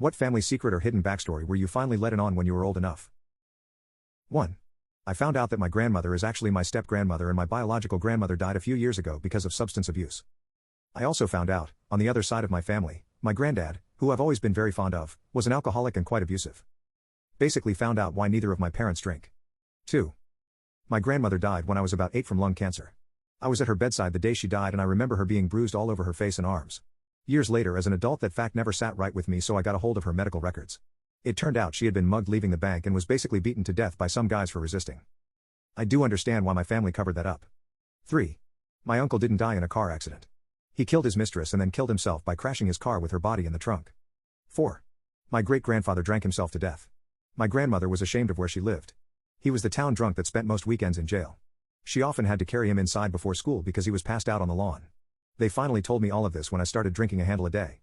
What family secret or hidden backstory were you finally let in on when you were old enough? 1. I found out that my grandmother is actually my step-grandmother and my biological grandmother died a few years ago because of substance abuse. I also found out, on the other side of my family, my granddad, who I've always been very fond of, was an alcoholic and quite abusive. Basically found out why neither of my parents drink. 2. My grandmother died when I was about 8 from lung cancer. I was at her bedside the day she died and I remember her being bruised all over her face and arms. Years later as an adult that fact never sat right with me, so I got a hold of her medical records. It turned out she had been mugged leaving the bank and was basically beaten to death by some guys for resisting. I do understand why my family covered that up. 3. My uncle didn't die in a car accident. He killed his mistress and then killed himself by crashing his car with her body in the trunk. 4. My great-grandfather drank himself to death. My grandmother was ashamed of where she lived. He was the town drunk that spent most weekends in jail. She often had to carry him inside before school because he was passed out on the lawn. They finally told me all of this when I started drinking a handle a day.